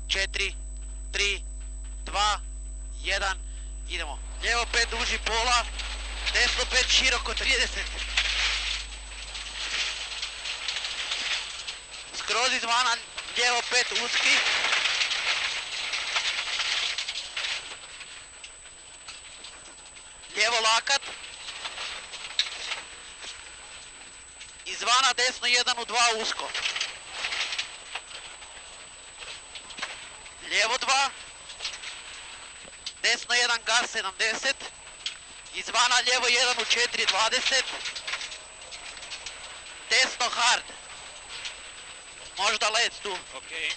4, 3, 2, 1, idemo. Lijevo 5 duži pola, desno 5 široko 30. Skroz izvana, lijevo 5 uski. Lijevo lakat. Izvana desno 1 u 2 usko. Lijevo 2. Desno 1 gas 70. Izvana lijevo 1 u 4 20. Desno hard. Možda led tu. Okej.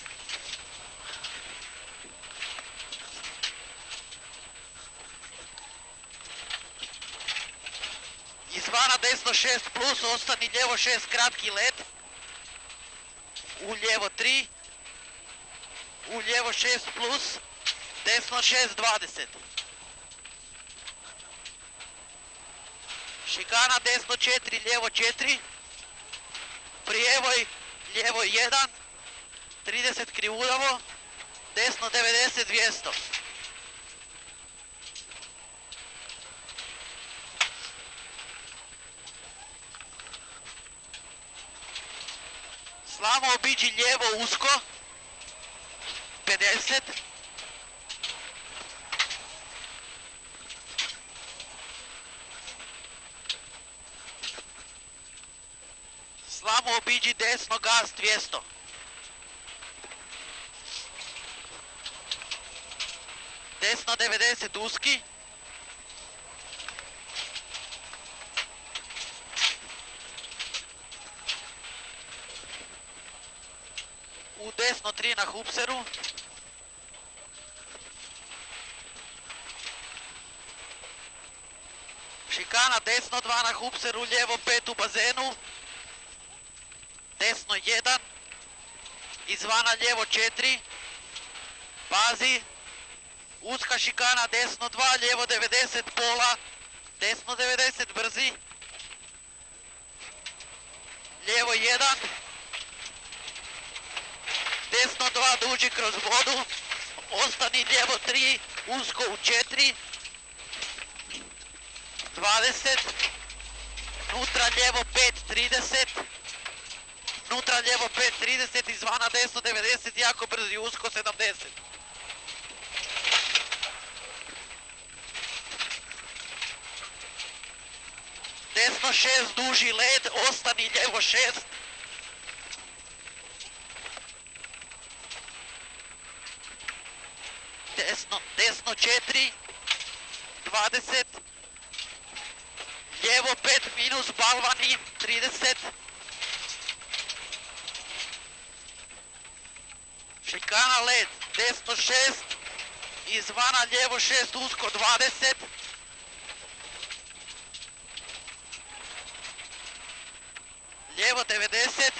Izvana desno 6 plus, ostani lijevo 6 kratki led. U lijevo 3. U lijevo 6 plus, desno 6 20. Šikana desno 4, lijevo 4. Prijevoj, lijevo 1. 30 krivudavo. Desno 90 200. Slamo obiđi lijevo usko. 50. Slamo obiđi desno gas 200. Desno 90 uski. U desno 3 na hupseru. Šikana desno 2 na hupseru, lijevo 5 u bazenu. Desno 1. Izvana lijevo 4. Pazi. Uska šikana desno 2, lijevo 90 pola. Desno 90 brzi. Lijevo 1. Desno 2 duži kroz vodu. Ostani lijevo 3, usko u 4. 20. Nutra lijevo 5, 30. Nutra lijevo 5, 30. Izvana desno 90, jako brzi, usko 70. Desno 6 duži led, ostani lijevo 6. Desno 4, 20. Lijevo 5 minus balvani, 30. Šikana led, desno 6. Izvana lijevo 6 usko 20. Lijevo 90.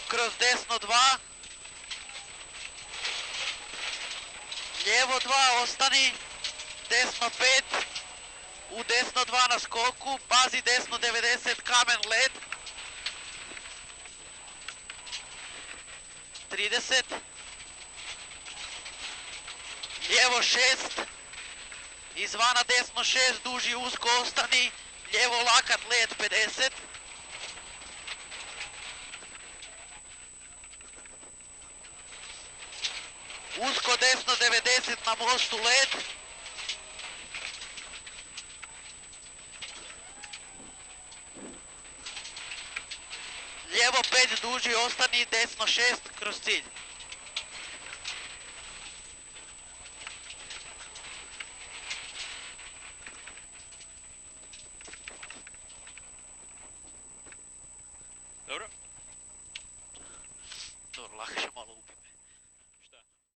Kroz desno 2. Lijevo 2 ostani. Desno 5. U desno 2 na skoku. Pazi desno 90 kamen led. 30. Lijevo 6. Izvana desno 6 duži usko ostani. Lijevo lakat led 50. Usko desno 90 na mostu led. Lijevo 5 duži ostani, desno 6 kroz cilj. Dobro. Dobro, lakše malo upim.